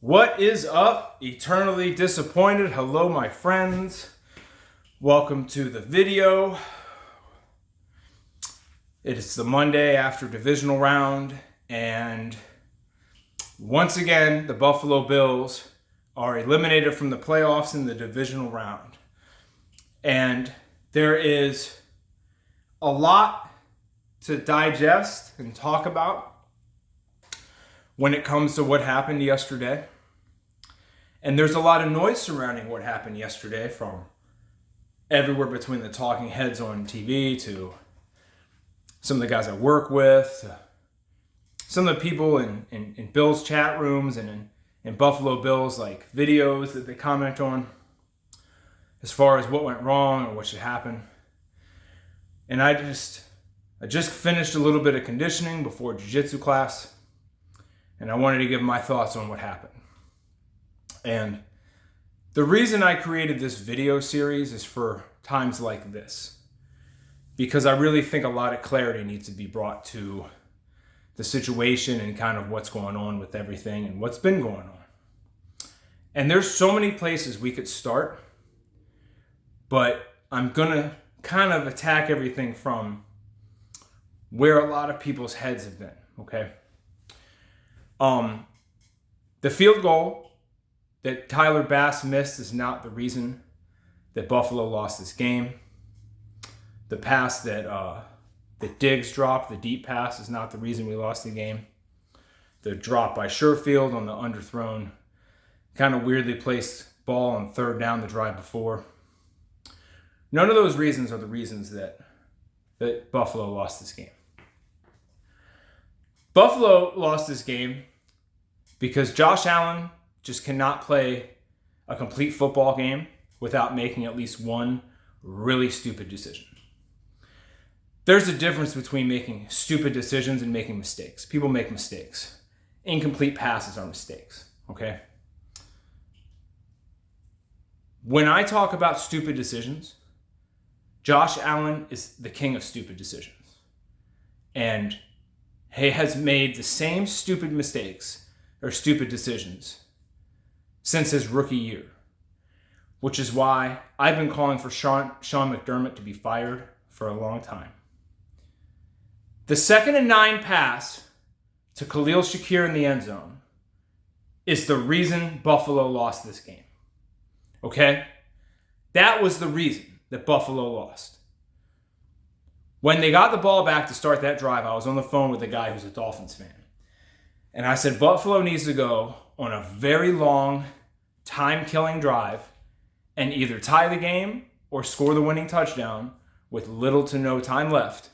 What is up? Eternally disappointed. Hello, my friends. Welcome to the video. It is the Monday after divisional round, and once again, the Buffalo Bills are eliminated from the playoffs in the divisional round. And there is a lot to digest and talk about when it comes to what happened yesterday. And there's a lot of noise surrounding what happened yesterday, from everywhere between the talking heads on TV to some of the guys I work with, to some of the people in Bills chat rooms and in Buffalo Bills like videos that they comment on as far as what went wrong or what should happen. And I just finished a little bit of conditioning before jiu-jitsu class, and I wanted to give my thoughts on what happened. And the reason I created this video series is for times like this, because I really think a lot of clarity needs to be brought to the situation and kind of what's going on with everything and what's been going on. And there's so many places we could start, but I'm gonna kind of attack everything from where a lot of people's heads have been, okay? The field goal that Tyler Bass missed is not the reason that Buffalo lost this game. The pass that Diggs dropped, the deep pass, is not the reason we lost the game. The drop by Sherfield on the underthrown, kind of weirdly placed ball on third down the drive before. None of those reasons are the reasons that Buffalo lost this game. Buffalo lost this game because Josh Allen just cannot play a complete football game without making at least one really stupid decision. There's a difference between making stupid decisions and making mistakes. People make mistakes. Incomplete passes are mistakes, okay? When I talk about stupid decisions, Josh Allen is the king of stupid decisions. And he has made the same stupid mistakes or stupid decisions since his rookie year, which is why I've been calling for Sean McDermott to be fired for a long time. The 2nd and 9 pass to Khalil Shakir in the end zone is the reason Buffalo lost this game. Okay? That was the reason that Buffalo lost. When they got the ball back to start that drive, I was on the phone with a guy who's a Dolphins fan. And I said, Buffalo needs to go on a very long, time-killing drive and either tie the game or score the winning touchdown with little to no time left.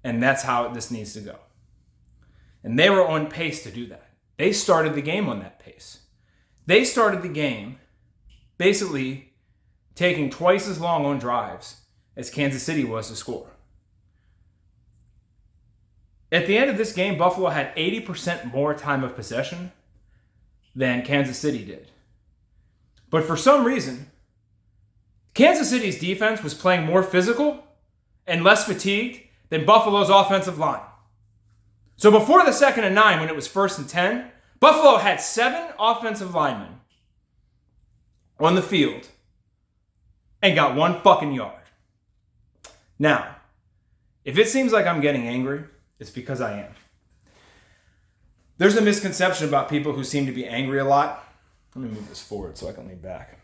And that's how this needs to go. And they were on pace to do that. They started the game on that pace. They started the game basically taking twice as long on drives as Kansas City was to score. At the end of this game, Buffalo had 80% more time of possession than Kansas City did. But for some reason, Kansas City's defense was playing more physical and less fatigued than Buffalo's offensive line. So before the 2nd and 9, when it was 1st and 10, Buffalo had 7 offensive linemen on the field and got 1 fucking yard. Now, if it seems like I'm getting angry, it's because I am. There's a misconception about people who seem to be angry a lot. Let me move this forward so I can lean back.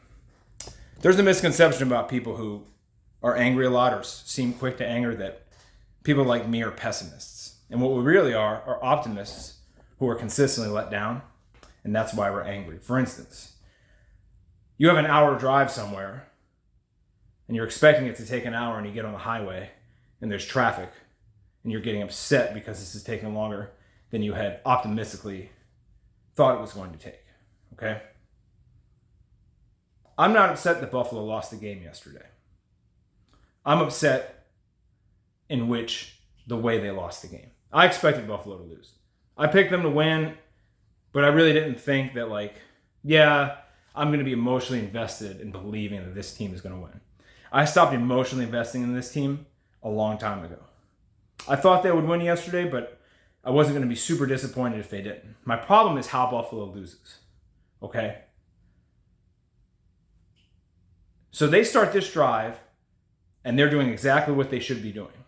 There's a misconception about people who are angry a lot or seem quick to anger, that people like me are pessimists. And what we really are optimists who are consistently let down, and that's why we're angry. For instance, you have an hour drive somewhere, and you're expecting it to take an hour, and you get on the highway, and there's traffic, and you're getting upset because this is taking longer than you had optimistically thought it was going to take, okay? I'm not upset that Buffalo lost the game yesterday. I'm upset in the way they lost the game. I expected Buffalo to lose. I picked them to win, but I really didn't think that, I'm going to be emotionally invested in believing that this team is going to win. I stopped emotionally investing in this team a long time ago. I thought they would win yesterday, but I wasn't going to be super disappointed if they didn't. My problem is how Buffalo loses. Okay? So they start this drive, and they're doing exactly what they should be doing.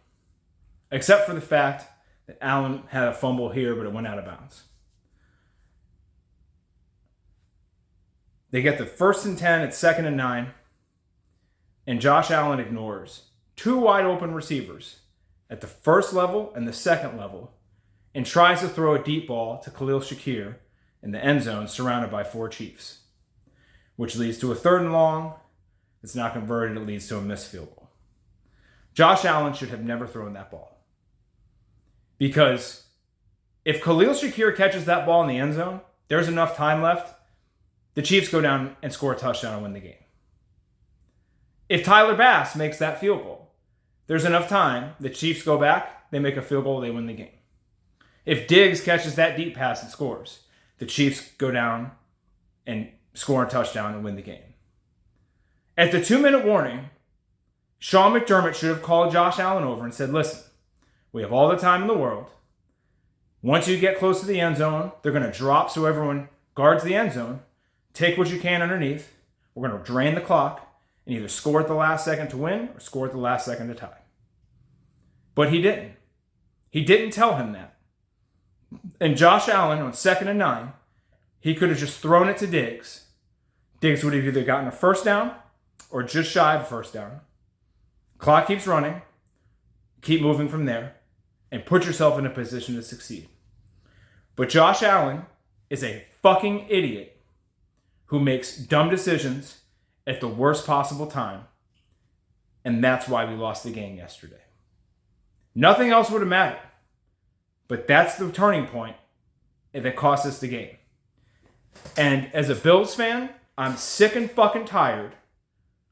Except for the fact that Allen had a fumble here, but it went out of bounds. They get the 1st and 10 at 2nd and 9, and Josh Allen ignores 2 wide open receivers at the 1st level and the 2nd level and tries to throw a deep ball to Khalil Shakir in the end zone surrounded by 4 Chiefs, which leads to a 3rd and long. It's not converted. It leads to a missed field goal. Josh Allen should have never thrown that ball. Because if Khalil Shakir catches that ball in the end zone, there's enough time left. The Chiefs go down and score a touchdown and win the game. If Tyler Bass makes that field goal, there's enough time. The Chiefs go back, they make a field goal, they win the game. If Diggs catches that deep pass and scores, the Chiefs go down and score a touchdown and win the game. At the 2-minute warning, Sean McDermott should have called Josh Allen over and said, listen, we have all the time in the world. Once you get close to the end zone, they're going to drop so everyone guards the end zone. Take what you can underneath. We're going to drain the clock and either score at the last second to win or score at the last second to tie. But he didn't. He didn't tell him that. And Josh Allen on 2nd and 9, he could have just thrown it to Diggs. Diggs would have either gotten a 1st down or just shy of a 1st down. Clock keeps running. Keep moving from there and put yourself in a position to succeed. But Josh Allen is a fucking idiot who makes dumb decisions at the worst possible time. And that's why we lost the game yesterday. Nothing else would have mattered. But that's the turning point that cost us the game. And as a Bills fan, I'm sick and fucking tired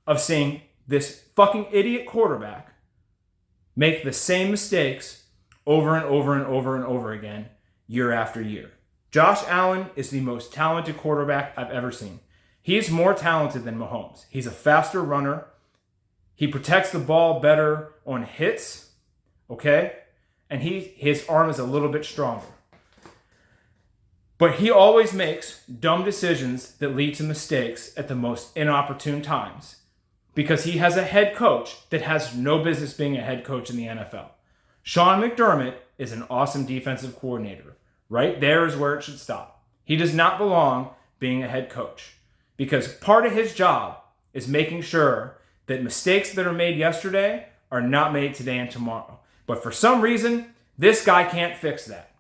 of seeing this fucking idiot quarterback make the same mistakes over and over and over and over again year after year. Josh Allen is the most talented quarterback I've ever seen. He's more talented than Mahomes. He's a faster runner. He protects the ball better on hits, okay? And his arm is a little bit stronger. But he always makes dumb decisions that lead to mistakes at the most inopportune times because he has a head coach that has no business being a head coach in the NFL. Sean McDermott is an awesome defensive coordinator. Right there is where it should stop. He does not belong being a head coach because part of his job is making sure that mistakes that are made yesterday are not made today and tomorrow. But for some reason, this guy can't fix that.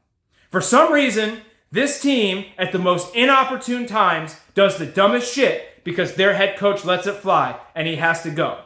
For some reason, this team at the most inopportune times does the dumbest shit because their head coach lets it fly and he has to go.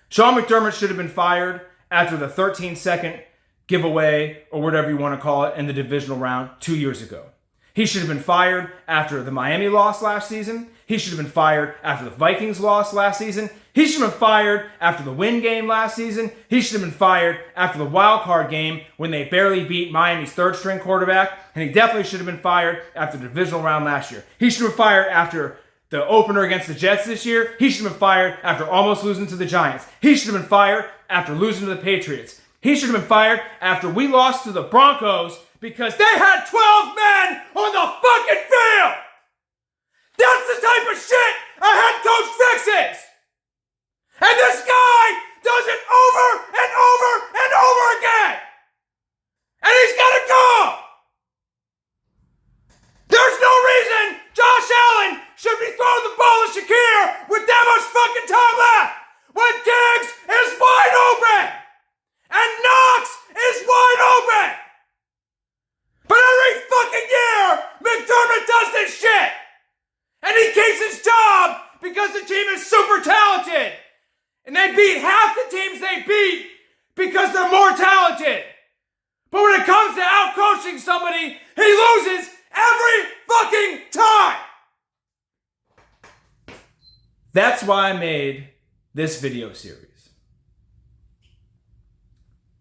Sean McDermott should have been fired after the 13-second giveaway, or whatever you want to call it, in the divisional round 2 years ago. He should have been fired after the Miami loss last season. He should have been fired after the Vikings loss last season. He should have been fired after the win game last season. He should have been fired after the wild card game when they barely beat Miami's 3rd-string quarterback. And he definitely should have been fired after the divisional round last year. He should have been fired after the opener against the Jets this year. He should have been fired after almost losing to the Giants. He should have been fired after losing to the Patriots. He should have been fired after we lost to the Broncos because they had 12 men on the fucking field. That's the type of shit a head coach fixes. And this guy does it over and over and over again. And he's got to go. There's no reason Josh Allen should be throwing the ball to Shakir with that much fucking time left when Diggs is wide open. And Knox is wide open! But every fucking year, McDermott does this shit! And he keeps his job because the team is super talented! And they beat half the teams they beat because they're more talented! But when it comes to out-coaching somebody, he loses every fucking time! That's why I made this video series.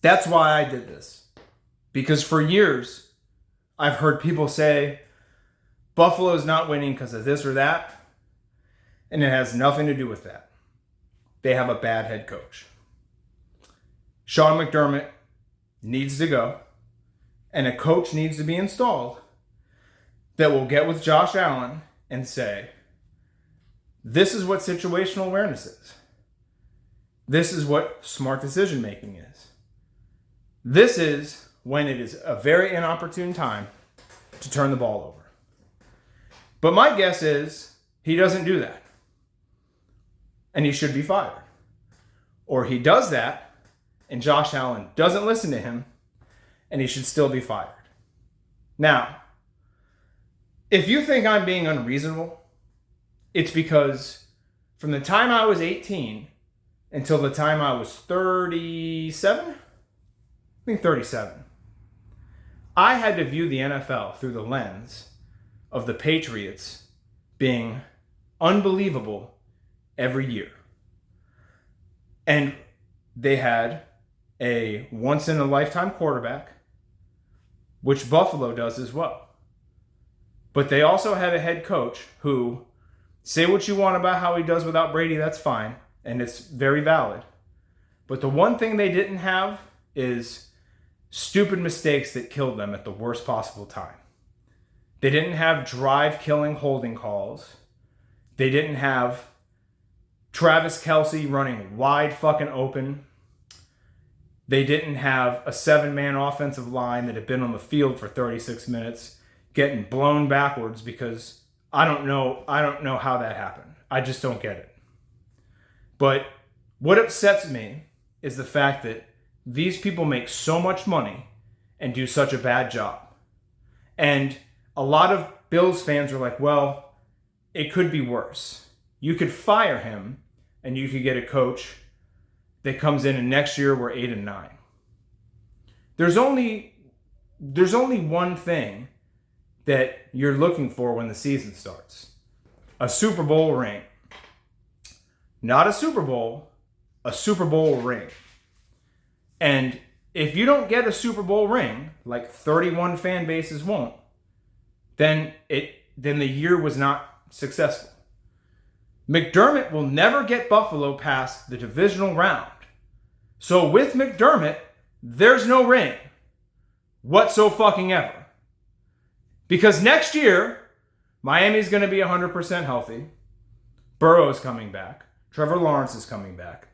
That's why I did this. Because for years, I've heard people say, Buffalo's not winning because of this or that. And it has nothing to do with that. They have a bad head coach. Sean McDermott needs to go. And a coach needs to be installed that will get with Josh Allen and say, this is what situational awareness is. This is what smart decision making is. This is when it is a very inopportune time to turn the ball over. But my guess is he doesn't do that. And he should be fired. Or he does that, and Josh Allen doesn't listen to him, and he should still be fired. Now, if you think I'm being unreasonable, it's because from the time I was 18 until the time I was 37, I think 37, I had to view the NFL through the lens of the Patriots being unbelievable every year. And they had a once-in-a-lifetime quarterback, which Buffalo does as well. But they also had a head coach who, say what you want about how he does without Brady, that's fine, and it's very valid. But the one thing they didn't have is stupid mistakes that killed them at the worst possible time. They didn't have drive-killing holding calls. They didn't have Travis Kelce running wide fucking open. They didn't have a 7-man offensive line that had been on the field for 36 minutes getting blown backwards because I don't know how that happened. I just don't get it. But what upsets me is the fact that these people make so much money and do such a bad job. And a lot of Bills fans are like, well, it could be worse. You could fire him and you could get a coach that comes in and next year we're 8-9. There's only one thing that you're looking for when the season starts. A Super Bowl ring. Not a Super Bowl, a Super Bowl ring. And if you don't get a Super Bowl ring, like 31 fan bases won't, then the year was not successful. McDermott will never get Buffalo past the divisional round. So with McDermott, there's no ring whatsoever. Because next year, Miami's going to be 100% healthy. Burrow's coming back. Trevor Lawrence is coming back.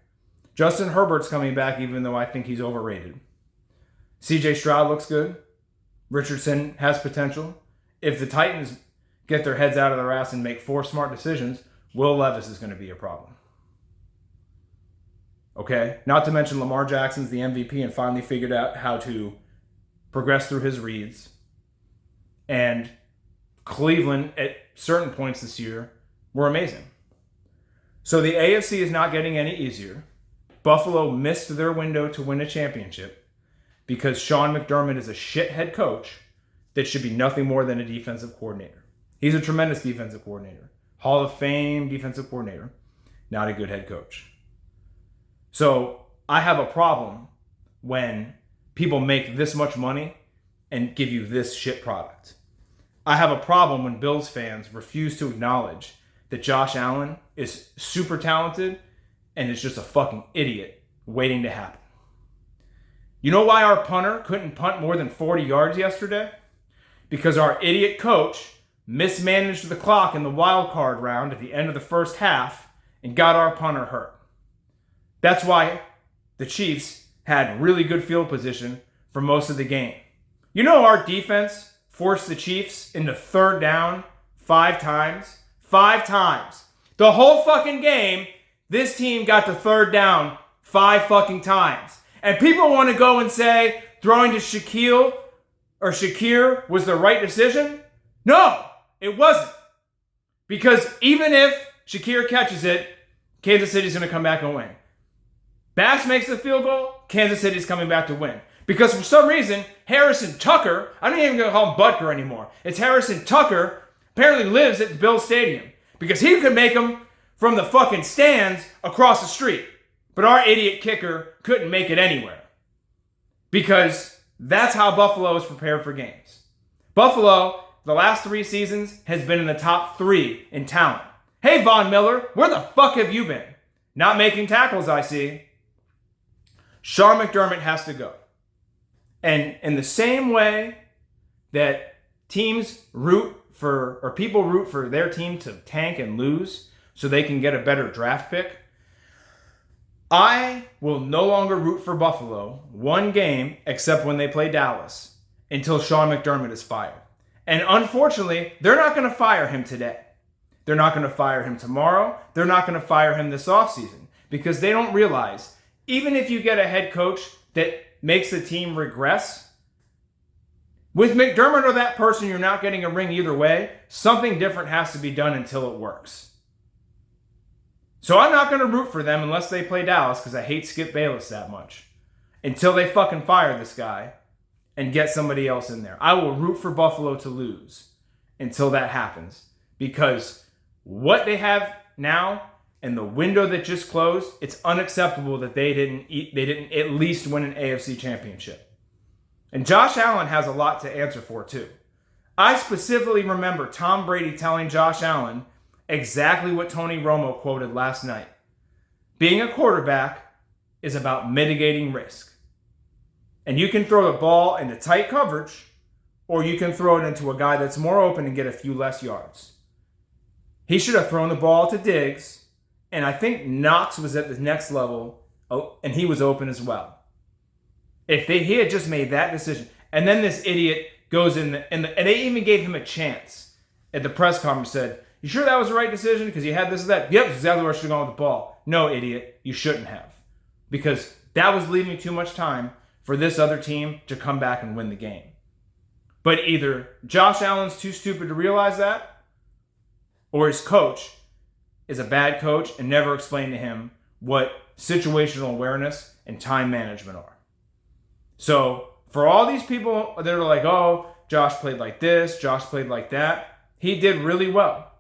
Justin Herbert's coming back, even though I think he's overrated. CJ Stroud looks good. Richardson has potential. If the Titans get their heads out of their ass and make 4 smart decisions, Will Levis is going to be a problem. Okay? Not to mention Lamar Jackson's the MVP and finally figured out how to progress through his reads. And Cleveland, at certain points this year, were amazing. So the AFC is not getting any easier. Buffalo missed their window to win a championship because Sean McDermott is a shit head coach that should be nothing more than a defensive coordinator. He's a tremendous defensive coordinator. Hall of Fame defensive coordinator. Not a good head coach. So I have a problem when people make this much money and give you this shit product. I have a problem when Bills fans refuse to acknowledge that Josh Allen is super talented and is just a fucking idiot waiting to happen. You know why our punter couldn't punt more than 40 yards yesterday? Because our idiot coach mismanaged the clock in the wild card round at the end of the first half and got our punter hurt. That's why the Chiefs had really good field position for most of the game. You know our defense forced the Chiefs into third down 5 times? 5 times. The whole fucking game, this team got to third down 5 fucking times. And people want to go and say throwing to Shakir was the right decision? No, it wasn't. Because even if Shakir catches it, Kansas City's going to come back and win. Bass makes the field goal, Kansas City's coming back to win. Because for some reason, Harrison Tucker, I'm not even going to call him Butker anymore. It's Harrison Tucker, apparently lives at the Bills Stadium. Because he could make them from the fucking stands across the street. But our idiot kicker couldn't make it anywhere. Because that's how Buffalo is prepared for games. Buffalo, the last 3 seasons, has been in the top 3 in talent. Hey, Von Miller, where the fuck have you been? Not making tackles, I see. Sean McDermott has to go. And in the same way that teams root people root for their team to tank and lose so they can get a better draft pick. I will no longer root for Buffalo one game except when they play Dallas until Sean McDermott is fired. And unfortunately, they're not going to fire him today. They're not going to fire him tomorrow. They're not going to fire him this offseason because they don't realize even if you get a head coach that makes the team regress, with McDermott or that person, you're not getting a ring either way. Something different has to be done until it works. So I'm not going to root for them unless they play Dallas because I hate Skip Bayless that much. Until they fucking fire this guy and get somebody else in there. I will root for Buffalo to lose until that happens. Because what they have now and the window that just closed, it's unacceptable that they didn't at least win an AFC championship. And Josh Allen has a lot to answer for too. I specifically remember Tom Brady telling Josh Allen exactly what Tony Romo quoted last night. Being a quarterback is about mitigating risk. And you can throw the ball into tight coverage, or you can throw it into a guy that's more open and get a few less yards. He should have thrown the ball to Diggs, and I think Knox was at the next level, and he was open as well. If he had just made that decision, and then this idiot goes in, and they even gave him a chance at the press conference, said, "You sure that was the right decision? Because you had this and that." "Yep, that's exactly where I should have gone with the ball." No, idiot, you shouldn't have. Because that was leaving too much time for this other team to come back and win the game. But either Josh Allen's too stupid to realize that, or his coach is a bad coach and never explained to him what situational awareness and time management are. So for all these people that are like, "Oh, Josh played like this, Josh played like that," he did really well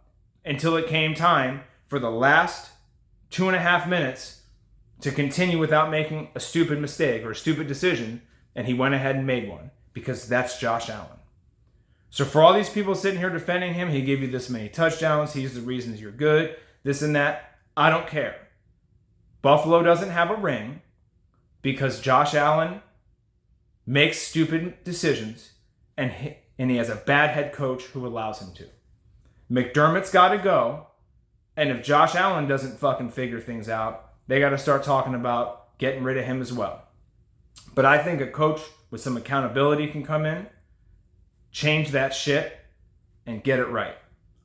until it came time for the last 2.5 minutes to continue without making a stupid mistake or a stupid decision, and he went ahead and made one because that's Josh Allen. So for all these people sitting here defending him, he gave you this many touchdowns, he's the reasons you're good, this and that, I don't care. Buffalo doesn't have a ring because Josh Allen makes stupid decisions, and he has a bad head coach who allows him to. McDermott's got to go, and if Josh Allen doesn't fucking figure things out, they got to start talking about getting rid of him as well. But I think a coach with some accountability can come in, change that shit, and get it right.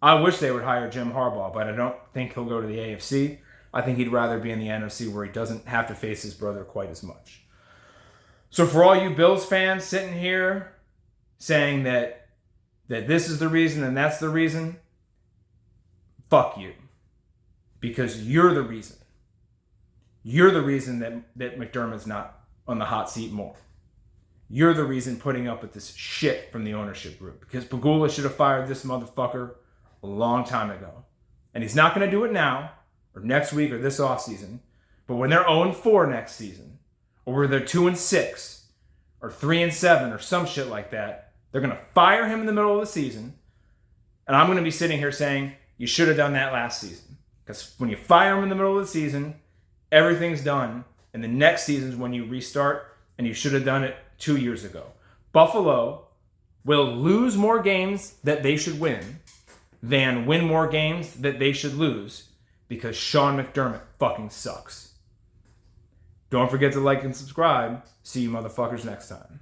I wish they would hire Jim Harbaugh, but I don't think he'll go to the AFC. I think he'd rather be in the NFC where he doesn't have to face his brother quite as much. So for all you Bills fans sitting here saying that this is the reason and that's the reason, fuck you. Because you're the reason. You're the reason that McDermott's not on the hot seat more. You're the reason putting up with this shit from the ownership group. Because Pagula should have fired this motherfucker a long time ago. And he's not going to do it now, or next week, or this offseason. But when they're 0-4 next season, or where they're 2-6, or 3-7, or some shit like that, they're going to fire him in the middle of the season. And I'm going to be sitting here saying, you should have done that last season. Because when you fire him in the middle of the season, everything's done. And the next season's when you restart, and you should have done it 2 years ago. Buffalo will lose more games that they should win than win more games that they should lose because Sean McDermott fucking sucks. Don't forget to like and subscribe. See you motherfuckers next time.